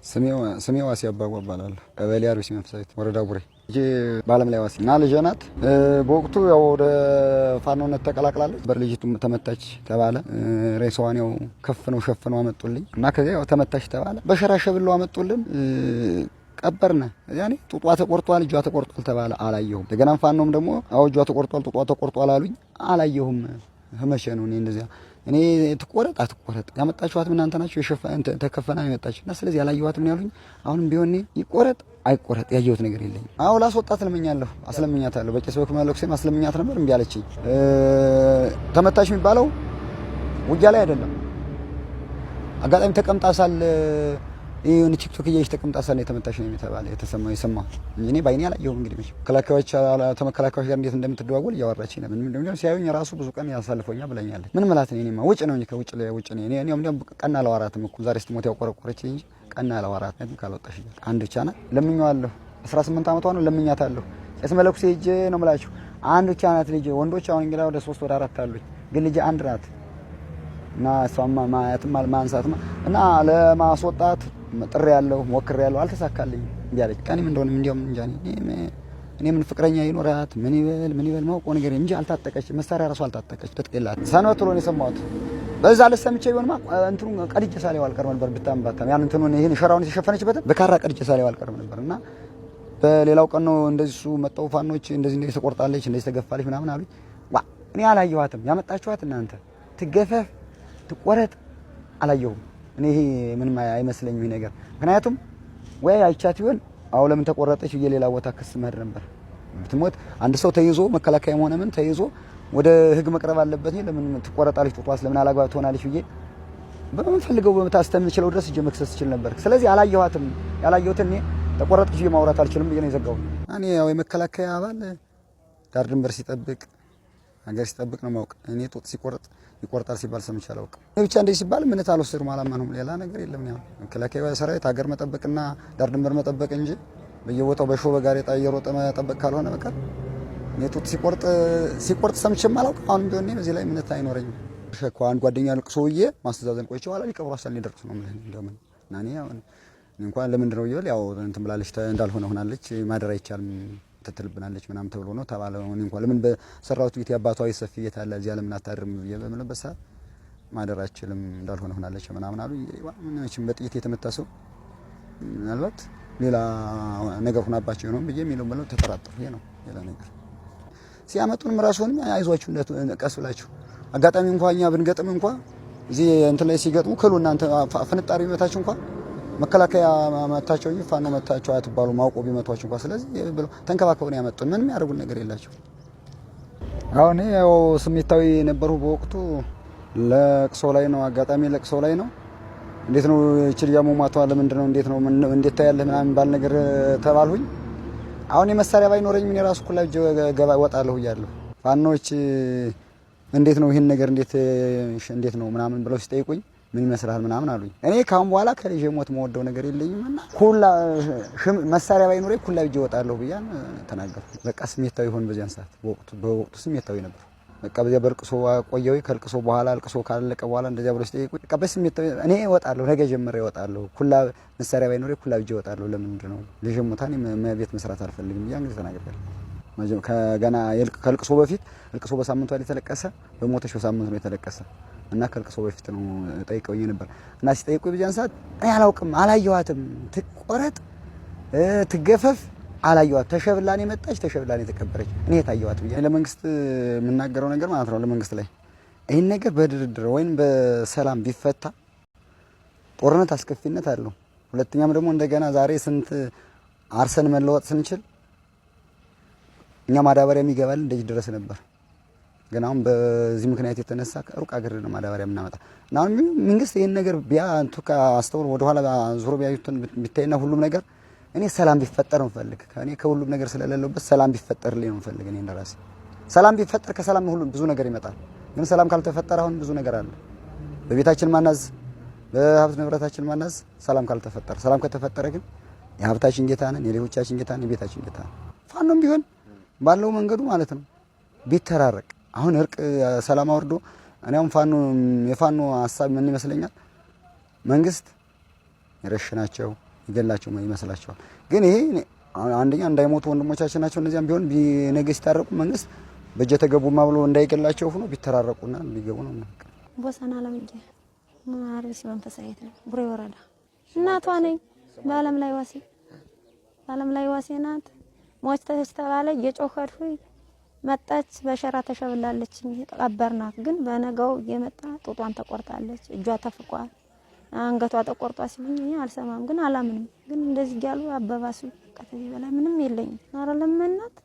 ስሜ ዋሲ አባቡ እባላለሁ። ቀበሌ አርሲ መንፈሳዊት ወረዳ ቡሬ እጂ ባለም ላይ ዋሲ እና ልጅ ናት። በወቅቱ ያው ወደ ፋኖነት ተቀላቅላለች። በልጅቱ ተመታች ተባለ። ሬሳዋን ያው ከፍነው ሸፍነው አመጡልኝ እና ከዚያ ያው ተመታች ተባለ። በሸራሸብሎ አመጡልን ቀበርነ። ያኔ ጡጧ ተቆርጧል፣ እጇ ተቆርጧል ተባለ። አላየሁም። እንደገና ፋኖም ደግሞ አው እጇ ተቆርጧል፣ ጡጧ ተቆርጧል አሉኝ። አላየሁም። ህመሸ ነው እንደዚያ እኔ ትቆረጥ አትቆረጥ ያመጣችኋት ምን አንተ ናችሁ የሸፈን ተከፈና ያመጣችሁ እና ስለዚህ ያላየኋት ምን ያሉኝ። አሁንም ቢሆን ይቆረጥ አይቆረጥ ያየሁት ነገር የለኝም። አው ላስወጣት ለምኛለሁ፣ አስለምኛታለሁ። በቄስ በኩል መለክሴም አስለምኛት ነበር፣ እምቢ አለችኝ። ተመታሽ የሚባለው ውጊያ ላይ አይደለም። አጋጣሚ ተቀምጣ ሳል ይሁን ቲክቶክ እያየች ተቀምጣ ሳል የተመታሽ ነው የተባለ የተሰማው የሰማው እንጂ እኔ ባይኔ አላየሁም። እንግዲህ ተመከላካዮች ጋር እንዴት እንደምትደዋወል እያወራች ነው። ምን እንደሚለው ሲያዩኝ ራሱ ብዙ ቀን ያሳልፈውኛ ብለኛለች። ምን ማለት ነው? እኔማ ውጭ ነው እንጂ ከውጭ ለውጭ ነው። እኔም ቀና አላወራትም እኮ ዛሬ ስትሞት ያቆረቆረች እንጂ ቀና አላወራትም። ካልወጣሽ አንድ ብቻ ናት። ለምኜዋለሁ። 18 ዓመቷ ነው። ለምኛታለሁ። ቄስ መለኩሴ ሂጅ ነው የምላችሁ። አንድ ብቻ ናት ልጅ። ወንዶች አሁን እንግዲህ ወደ 3 ወደ 4 አሉኝ፣ ግን ልጅ አንድ ናት እና እሷማ ማያትም ማንሳትም እና ለማስወጣት ጥሪ ያለው ሞክር ያለው አልተሳካልኝም። እንዲያለች ቀንም እንደሆነም እንዲያውም እንጃ እኔ ምን ፍቅረኛ ይኖራት ምን ይበል ማውቀው ነገር እንጂ አልታጠቀች፣ መሳሪያ ራሱ አልታጠቀች። ተጥቅላት ሰነቱ ነው የሰማሁት። በዛ ለሰምቼ ይሆንማ እንትኑ ቀድጄ ሳሌው አልቀርም ነበር። ብታምባታም ያን እንትኑን ይሄን ሸራውን የተሸፈነችበትን በካራ ቀድጄ ሳሌው አልቀርም ነበርና በሌላው ቀን ነው እንደዚህ እሱ መጣው ፋኖች እንደዚህ ተቆርጣለች፣ እንደዚህ ተገፋለች ምናምን አሉኝ። ዋ እኔ አላየኋትም። ያመጣችኋት እናንተ ትገፈፍ ትቆረጥ አላየሁም። እኔ ይሄ ምንም አይመስለኝም ይሄ ነገር። ምክንያቱም ወይ አይቻት ይሆን አው ለምን ተቆረጠች ብዬ ሌላ ቦታ ክስ መሄድ ነበር። ብትሞት አንድ ሰው ተይዞ መከላከያም ሆነ ምን ተይዞ ወደ ህግ መቅረብ አለበት። ለምን ትቆረጣለች ጡጧስ ለምን አላግባብ ትሆናለች ብዬ በመፈልገው በመታስተምችለው ድረስ እጄ መክሰስ ይችል ነበር። ስለዚህ አላየኋትም። ያላየሁት እኔ ተቆረጠች ብዬ ማውራት አልችልም ብዬ ነው የዘጋው። እኔ ያው የመከላከያ አባል ዳር ድንበር ሲጠብቅ ሀገር ሲጠብቅ ነው ማውቅ። እኔ ጡጥ ሲቆርጥ ይቆርጣል ሲባል ሰምቼ አላውቅም። እኔ ብቻ እንደዚህ ሲባል ምን ታልወሰድም አላማንም ሌላ ነገር የለም። ያው መከላከያ ሰራዊት ሀገር መጠበቅና ዳር ድንበር መጠበቅ እንጂ በየቦታው በሾ በጋሬጣ እየሮጠ መጠበቅ ካልሆነ በቃ እኔ ጡጥ ሲቆርጥ ሰምቼም አላውቅም። አሁን ቢሆን በዚህ ላይ ምነት አይኖረኝም። ሸኳ አንድ ጓደኛ ልቅሶዬ ማስተዛዘን ቆይቼ ኋላ ሊቀብሩ አሳል ሊደርስ ነው ማለት እንደምን እና እኔ እንኳን ለምንድን ነው ይበል ያው እንትን ብላለች እንዳልሆነ ሆናለች ማደር አይቻልም ተትልብናለች ምናምን ተብሎ ነው ተባለው። እንኳን ለምን በሰራውት ቤት ያባቷ ይሰፍ ይታለ እዚያ ለምን አታድርም የበመለበሳ ማደራችልም እንዳልሆነ ሆናለች ምናምን አሉ። ምንችም በጥይት የተመታ ሰው ምናልባት ሌላ ነገር ሆናባቸው ነው ብዬ የሚለው ብለው ተጠራጠሩ። ይሄ ነው ሌላ ነገር ሲያመጡንም ራሱንም አይዟችሁ ቀስ ብላችሁ አጋጣሚ እንኳን እኛ ብንገጥም እንኳን እዚህ እንትን ላይ ሲገጥሙ ክሉ እናንተ ፍንጣሪ መታችሁ እንኳን መከላከያ መታቸው እንጂ ፋኖ መታቸው አትባሉ ማውቆ ቢመቷቸው እንኳን ስለዚህ ብለው ተንከባከቡን ያመጡን ምንም ያደርጉን ነገር የላቸው። አሁን ያው ስሜታዊ ነበሩ በወቅቱ ለቅሶ ላይ ነው። አጋጣሚ ለቅሶ ላይ ነው። እንዴት ነው እቺ ልጅ አሟሟቷ ለምንድን ነው እንዴት ነው እንዴት ታያለህ ምናምን ባል ነገር ተባልሁኝ። አሁን የመሳሪያ ባይኖረኝ ምን የራሱ ኩላ ገባ ወጣለሁ እያለሁ ፋኖች እንዴት ነው ይሄን ነገር እንዴት ነው ምናምን ብለው ሲጠይቁኝ ምን ይመስላል ምናምን አሉኝ። እኔ ካሁን በኋላ ከልጅ ሞት መወደው ነገር የለኝምና ኩላ መሳሪያ ባይኖረኝ ኩላ ብዬ ወጣለሁ ብያን ተናገርኩ። በቃ ስሜታዊ ሆን በዚያን ሰዓት በወቅቱ ስሜታዊ ነበር። በቃ በዚያ በልቅሶ ቆየው። ከልቅሶ በኋላ አልቅሶ ካለቀ በኋላ እንደዚያ ብለው ሲጠይቁኝ በቃ በስሜታዊ እኔ እወጣለሁ፣ ነገ ጀምሬ እወጣለሁ፣ ኩላ መሳሪያ ባይኖረኝ ኩላ ብዬ እወጣለሁ። ለምንድን ነው ልጅ ሞታን ቤት መስራት አልፈልግም ብዬ እንግዲህ ተናግሬያለሁ። ከገና ከልቅሶ በፊት ልቅሶ በሳምንቱ ላይ ተለቀሰ፣ በሞተሽ በሳምንቱ ነው የተለቀሰ እና ከልቅሶ በፊት ነው ጠይቀውኝ ነበር እና ሲጠይቁኝ በዚያን ሰዓት እኔ አላውቅም፣ አላየኋትም። ትቆረጥ ትገፈፍ አላየኋት። ተሸብላኔ መጣች፣ ተሸብላኔ ተቀበረች። እኔ የታየኋት ብዬ ለመንግስት የምናገረው ነገር ማለት ነው። ለመንግስት ላይ ይሄን ነገር በድርድር ወይም በሰላም ቢፈታ ጦርነት አስከፊነት አለው። ሁለተኛም ደግሞ እንደገና ዛሬ ስንት አርሰን መለወጥ ስንችል እኛ ማዳበሪያ የሚገባል እንደዚህ ድረስ ነበር። ግን አሁን በዚህ ምክንያት የተነሳ ከሩቅ ሀገር ነው ማዳበሪያ የምናመጣ እና አሁን መንግስት ይሄን ነገር ቢያንቱ ካስተውል ወደ ኋላ ዙሮ ቢያዩትን ቢታይና ሁሉም ነገር እኔ ሰላም ቢፈጠር ነው ፈልግ ከኔ ከሁሉም ነገር ስለሌለበት ሰላም ቢፈጠርልኝ ነው ፈልግ። እኔ እንደራሴ ሰላም ቢፈጠር ከሰላም ሁሉ ብዙ ነገር ይመጣል። ግን ሰላም ካልተፈጠረ አሁን ብዙ ነገር አለ። በቤታችን ማናዝ በሀብት ንብረታችን ማናዝ ሰላም ካልተፈጠረ፣ ሰላም ከተፈጠረ ግን የሀብታችን ጌታ ነን፣ የሌሎቻችን ጌታ ነን፣ የቤታችን ጌታ ነን። ፋኖም ቢሆን ባለው መንገዱ ማለት ነው ቢተራረቅ አሁን እርቅ ሰላም አወርዶ እኔ አሁን የፋኖ ሐሳብ ምን ይመስለኛል መንግስት ይረሽናቸው ይገላቸው ይመስላቸዋል። ግን ይሄ አንደኛ እንዳይሞቱ ወንድሞቻችን ናቸው። እነዚያም ቢሆን ነገ ሲታረቁ መንግስት በጀተ ገቡማ ብሎ እንዳይገላቸው ሆኖ ቢተራረቁና ቢገቡ ነው። ቦሰና ለምጄ ማርስ መንፈሳዊት ነው ቡሬ ወረዳ እናቷ ነኝ። በአለም ላይ ዋሴ ናት። ሞች ተባለ እየጮኸድኩኝ መጣች። በሸራ ተሸብላለች። ቀበርናት። ግን በነጋው እየመጣ ጡጧን ተቆርጣለች። እጇ ተፍቋል። አንገቷ ተቆርጧ ሲሉኝ እኔ አልሰማም፣ ግን አላምንም። ግን እንደዚህ ያሉ አበባሱ ከዚህ በላይ ምንም የለኝም። አረ ለመናት